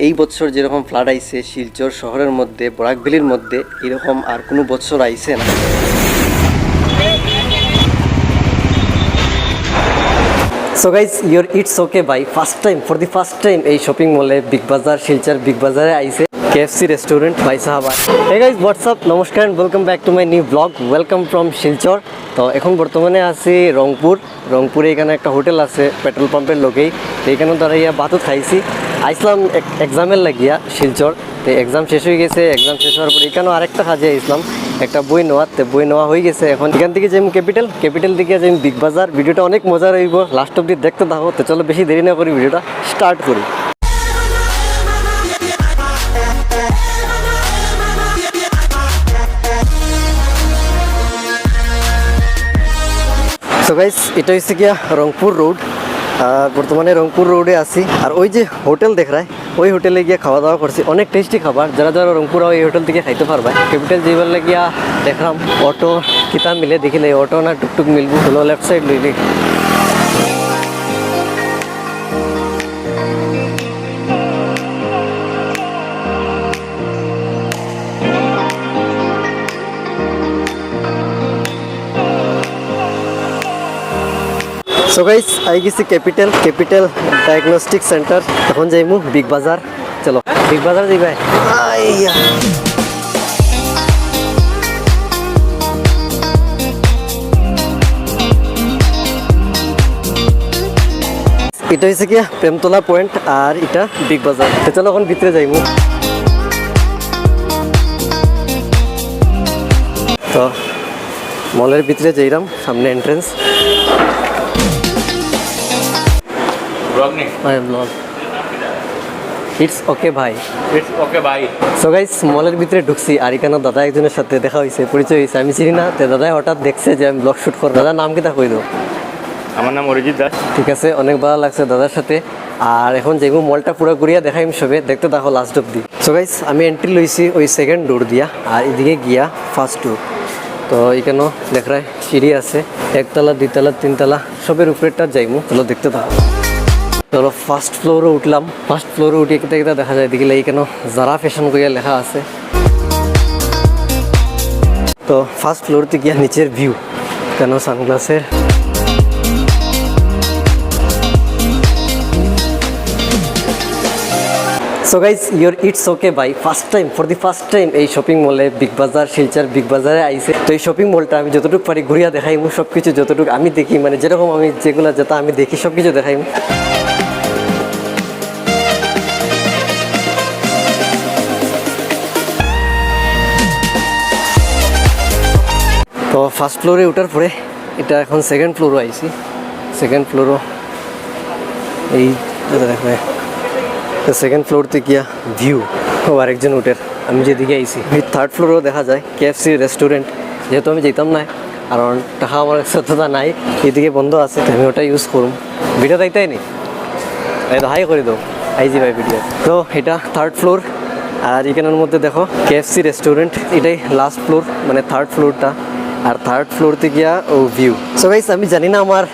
এই বছর যেরকম ফ্লাড আইছে শিলচর শহরের মধ্যে, বরাক ভ্যালির মধ্যে, এরকম আর কোনো বছর আইছে না। So guys, your it's okay ভাই, ফর দি ফার্স্ট টাইম এই শপিং মলে বিগ বাজার, শিলচর বিগ বাজারে আইছে কেএফসি রেস্টুরেন্ট ভাই সাহাব। হে গাইস, হোয়াটসঅ্যাপ, নমস্কার and welcome back to my new blog. Welcome from Silchar. তো এখন বর্তমানে আছি রংপুরে। এখানে একটা হোটেল আছে পেট্রোল পাম্পের লোকেই, তো এখানে দাঁড়াইয়া বাতু খাইছি। আইসলাম এক্সামের লাগিয়া শিলচর, তো এক্সাম শেষ হয়ে গেছে। এক্সাম শেষ হওয়ার পর এখানেও আরেকটা কাজে আসলাম, একটা বই নেওয়া হয়ে গেছে। এখন এখান থেকে যাই ক্যাপিটাল থেকে যাই বিগ বাজার। ভিডিওটা অনেক মজা রইব, লাস্ট অব্দি দেখতে থাকো। তো চলো বেশি দেরি না করি, ভিডিওটা স্টার্ট করি। সো গাইস, এটা হচ্ছে গিয়া রংপুর রোড। বর্তমানে রংপুর রোডে আছি। আর ওই যে হোটেল দেখ রায়, ওই হোটেলে গিয়ে খাওয়া দাওয়া করছি, অনেক টেস্টি খাবার। যারা রংপুর এই হোটেল থেকে খাইতে পারবে। ক্যাপিটাল যাইবার লাগিয়া দেখলাম অটো কিতা মিলে, দেখিলে অটো না টুকটুক মিলবো, হলো লেফট সাইড লইলে। সো গাইস, আই গেছি ক্যাপিটাল ডায়াগনস্টিক সেন্টার। এখন যাইমু বিগ বাজার। চলো বিগ বাজার যাই ভাই। এটা হচ্ছে কি প্রেমতলা পয়েন্ট, আর এটা বিগ বাজার। চলো এখন ভিতরে যাইমু। তো মলের ভিতরে যাইলাম, সামনে এন্ট্রেন্স। ইটস ওকে ভাই। সো গাইস, মলের ভিতরে ঢুকছি, আর এখানে দাদা একজনের সাথে দেখা হয়েছে, পরিচয় হয়েছে। আমি চিনি না, তো দাদা হঠাৎ দেখছে যে আমি ব্লগ শুট করবো। দাদার নাম কি তা কই দাও? আমার নাম অরিজিৎ দাস। ঠিক আছে, অনেক ভালো লাগছে দাদার সাথে। আর এখন যাইব মলটা পুরো ঘুরিয়া দেখাইম সবে, দেখতে দেখো লাস্ট অব্দি। সো গাইস, আমি এন্ট্রি লইছি ওই সেকেন্ড ডোর দিয়া, আর এদিকে গিয়া ফার্স্ট ডোর। তো এখানেও দেখ রায় সিঁড়ি আছে, একতলা, দুইতলা, তিনতলা, সবের উপরেরটা যাইমু। চলো দেখতে থাকো। ধরো ফার্স্ট ফ্লোরে উঠলাম। ফার্স্ট ফ্লোরে উঠে কেটে দেখা যায় দেখিলে এইখানে যারা ফ্যাশন করিয়া লেখা আছে। তো ফার্স্ট ফ্লোরতে গিয়া নিচের ভিউ, কেন সানগ্লাসের। So guys, your it's okay ভাই, ফর দি ফার্স্ট টাইম এই শপিং মলে বিগ বাজার, শিলচর বিগ বাজারে আইছে। তো এই শপিং মলটা আমি যতটুকু পারি ঘুরিয়া দেখাইমু, সব কিছু যতটুকু আমি দেখি, মানে যেরকম আমি যেগুলো যেটা আমি দেখি সব কিছু দেখাইমু। তো ফার্স্ট ফ্লোরে ওঠার পরে এটা এখন সেকেন্ড ফ্লোরও আইছি। সেকেন্ড ফ্লোরও এই দেখা, তো সেকেন্ড ফ্লোরতে গিয়া ভিউ ও আরেকজন উঠের। আমি যেদিকে আইছি এই থার্ড ফ্লোরেও দেখা যায় কেএফসি রেস্টুরেন্ট। যেহেতু আমি যেতাম না, কারণ টাকা আমার সত্যতা নাই, এদিকে বন্ধ আছে, আমি ওটা ইউজ করুম। ভিডিও দেখতেই নি, হাই করে দাও, আইজি ভাই ভিডিও। তো এটা থার্ড ফ্লোর, আর এখানের মধ্যে দেখো কেএফসি রেস্টুরেন্ট। এটাই লাস্ট ফ্লোর, মানে থার্ড ফ্লোরটা। আর থার্ড ফ্লোরতে গিয়া ও ভিউ। সো গাইস, আমি জানি না আমার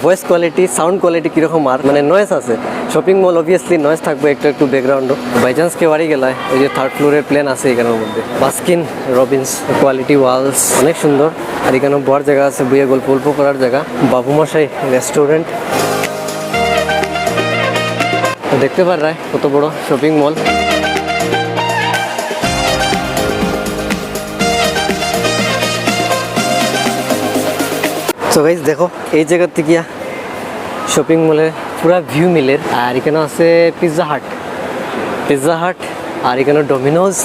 ভয়েস কোয়ালিটি, সাউন্ড কোয়ালিটি কীরকম, আর মানে নয়েস আছে। শপিং মল অবভিয়াসলি নয়েস থাকবে একটু ব্যাকগ্রাউন্ডও। বাই চান্স কেউ বাড়ি গেলায়, ওই যে থার্ড ফ্লোরের প্ল্যান আছে এখানের মধ্যে। বাস্কিন রবিন্স কোয়ালিটি ওয়ালস, অনেক সুন্দর। আর এখানে বড় জায়গা আছে, বইয়ে গল্প করার জায়গা। বাবুমশাই রেস্টুরেন্ট দেখতে পার রায়, কত বড় শপিং মল। সো গাইস দেখো, এই জায়গার থেকে শপিং মলের পুরা ভিউ মিলের। আর এখানে আছে পিৎজা হাট, আর এখানে ডোমিনোজ,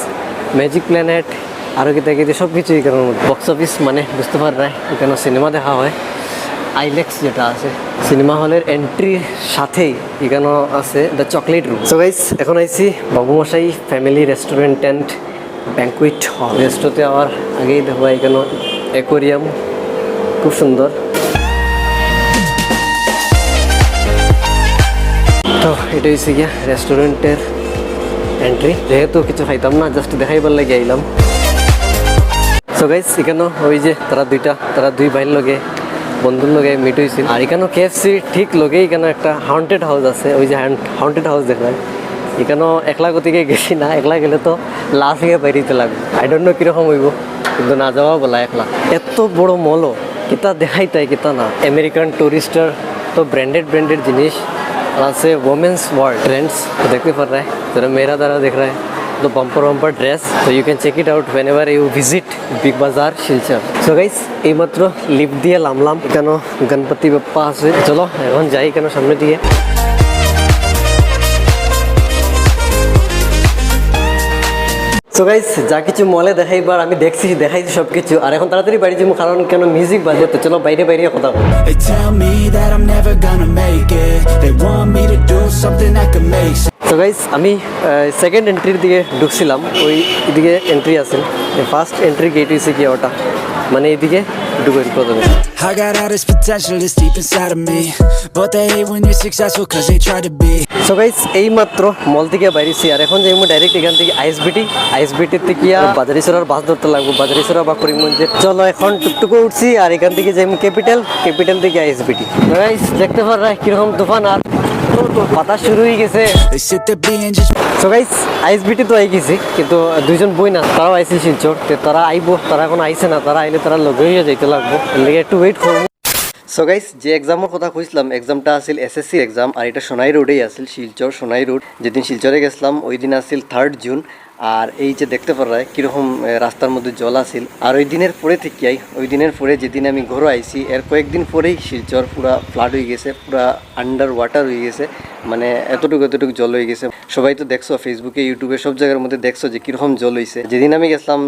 ম্যাজিক প্ল্যানেট, আরও কিতা সব কিছু এখানের মধ্যে। বক্স অফিস মানে বুঝতে পার না, এখানে সিনেমা দেখা হয়। আইলেক্স যেটা আছে সিনেমা হলের এন্ট্রির সাথেই এখানে আছে the chocolate room. So guys, এখন আইছি Babumoshai family restaurant and banquet হল। রেস্টুরেন্টে আমার আগেই দেখো এখানে অ্যাকোয়ারিয়াম, খুব সুন্দর। তো এটা হচ্ছে গিয়া রেস্টুরেন্টের এন্ট্রি। যেহেতু কিছু খাইতাম না, জাস্ট দেখাইবার লাগে আইলাম। সো গাইস, এখানেও ওই যে তারা দুই ভাইয়ের লগে, বন্ধুর লগে মিট হয়েছিল। আর এখানেও কেএফসি ঠিক লগেই এখানে একটা হাউন্টেড হাউস আছে, ওই যে হাউন্টেড হাউস দেখায়। এখানেও একলা গতিকে গেছি না, একলা গেলে তো লাফিয়ে বেরিতে লাগবে। আই ডোন্ট নো কীরকম হইব, কিন্তু না যাওয়া বলা একলা। এত বড় মলও কিতা দেখাই তাই কিতা না। আমেরিকান টুরিস্টার তো ব্র্যান্ডেড জিনিস আছে। वोमेंस वर्ल्ड ट्रेंड्स देखते पड़ रहा है, जरा मेरा द्वारा देख रहा है तो बम्पर ड्रेस, तो you can check it out whenever you visit Big Bazaar Silchar. So guys এই মাত্র লিফট দিয়ে নামলাম, কেন গণপতি বাপ্পা আছে। চলো এখন যাই কেন সামনে দিয়ে। সো গাইস যা কিছু মলে দেখাইবার আমি দেখাইছি সব কিছু, আর এখন তাড়াতাড়ি বাড়ি যাবো কারণ কেন মিউজিক বাজে। তো চলো বাইরে কথা বল। They tell me that I'm never gonna make it. They want me to do something that could make sense. So guys আমি সেকেন্ড এন্ট্রির দিকে ঢুকছিলাম, ওই দিকে এন্ট্রি আছে। ফার্স্ট এন্ট্রি গেট হয়েছে কি ওটা, মানে এইদিকে ঢুকেন প্রথমে। I got all this potential that's deep inside of me, but they hate when you're successful cause they try to be. So guys এই মাত্র মল থেকে বাইরেছি, আর এখন যাইমু ডাইরেক্ট এখান থেকে আইএসবিটি থেকে বাজারিসরার বাস ধরতে লাগবো, বাজারিসরা বা করিমগঞ্জের। চলো এখন টুকটুকু উঠছি, আর এখান থেকে যাইমু ক্যাপিটাল থেকে আইএসবিটি। গাইস দেখতে পারা কিরকম তুফান, আর বাতাস শুরু হয়ে গেছে। They sit there being just so guys ISBT তো আই গেছি, কিন্তু দুইজন বই না তারাও আইসি শিলচর। তারা আইবো, তারা এখন আইসে না, তারা আইলে তারা লগে হয়ে যাইতে লাগবো, এর লেগে একটু ওয়েট করবো। সো গাইস যে এক্সামের কথা কইছিলাম, এক্সামটা আসিল এসএসসি এক্সাম, আর এটা সোনাই রোডেই আসিল, শিলচর সোনাই রোড। যেদিন শিলচরে গেছিলাম ওই দিন আসিল 3 জুন। আর এই যে দেখতে পারায় কীরকম রাস্তার মধ্যে জল আসিল। আর ওই দিনের পরে যেদিন আমি ঘরে আইছি, এর কয়েকদিন পরেই শিলচর পুরা ফ্লাড হয়ে গেছে, পুরা আন্ডার ওয়াটার হয়ে গেছে, মানে এতটুকু জল হয়ে গেছে। সবাই তো দেখছো ফেসবুকে, ইউটিউবে, সব জায়গার মধ্যে দেখছো যে কীরকম জল হয়েছে। যেদিন আমি গেছিলাম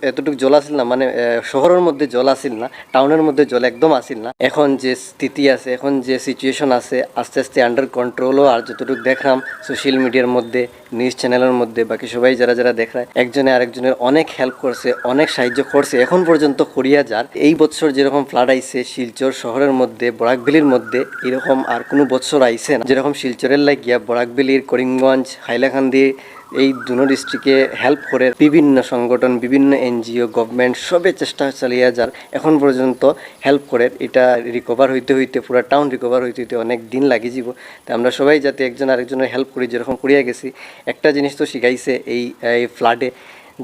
এতটুকু জল আসিল না, মানে শহরের মধ্যে জল আসিল না, টাউনের মধ্যে জল একদম আসিল না। এখন যে স্থিতি আছে, এখন যে সিচুয়েশন আছে, আস্তে আস্তে আন্ডার কন্ট্রোলও। আর যতটুকু দেখলাম সোশ্যাল মিডিয়ার মধ্যে, নিউজ চ্যানেলের মধ্যে, বাকি সবাই যারা দেখায় একজনে আরেকজনের অনেক হেল্প করছে, অনেক সাহায্য করছে এখন পর্যন্ত করিয়া যার। এই বছর যেরকম ফ্লাড আইছে শিলচর শহরের মধ্যে, বরাক ভ্যালির মধ্যে, এরকম আর কোনো বছর আইছে না। যেরকম শিলচরের লাগিয়া বরাক ভ্যালির, করিমগঞ্জ, হাইলাকান্দি, এই দুনো ডিস্ট্রিক্টে হেল্প করে বিভিন্ন সংগঠন, বিভিন্ন এনজিও, গভর্নমেন্ট সবে চেষ্টা চালিয়ে যার এখন পর্যন্ত হেল্প করে। এটা রিকভার হইতে পুরো টাউন রিকভার হইতে অনেক দিন লাগি যাব। তো আমরা সবাই যাতে একজন আরেকজনের হেল্প করি, যেরকম করিয়া গেছি। একটা জিনিস তো শিখাইছে এই ফ্লাডে,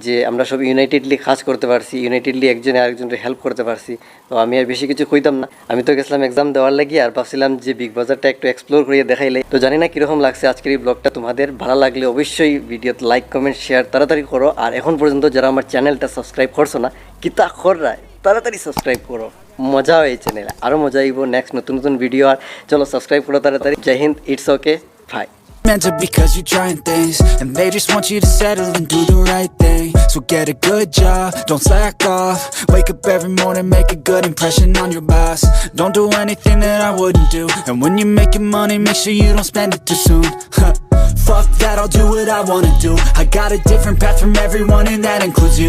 যে আমরা সব ইউনাইটেডলি কাজ করতে পারছি, ইউনাইটেডলি একজনে আরেকজনের হেল্প করতে পারছি। তো আমি আর বেশি কিছু কইতাম না, আমি তো গেছিলাম এক্সাম দেওয়ার লাগি, আর ভাবছিলাম যে বিগ বাজারটা একটু এক্সপ্লোর করিয়ে দেখাইলে। তো জানি না কীরকম লাগছে আজকের এই ব্লগটা। তোমাদের ভালো লাগলে অবশ্যই ভিডিওতে লাইক, কমেন্ট, শেয়ার তাড়াতাড়ি করো। আর এখন পর্যন্ত যারা আমার চ্যানেলটা সাবস্ক্রাইব করছো না, কিতা কররায় তাড়াতাড়ি সাবস্ক্রাইব করো। মজা হয় এই চ্যানেলে, আরও মজা আইব নেক্সট নতুন ভিডিও। আর চলো সাবস্ক্রাইব করো তাড়াতাড়ি। Jai Hind, it's okay, bye. mental because you're trying things, and they just want you to settle and do the right thing. So get a good job, don't slack off. Wake up every morning, make a good impression on your boss. Don't do anything that I wouldn't do. And when you're making money, make sure you don't spend it too soon. Fuck that, I'll do what I wanna do. I got a different path from everyone, and that includes you.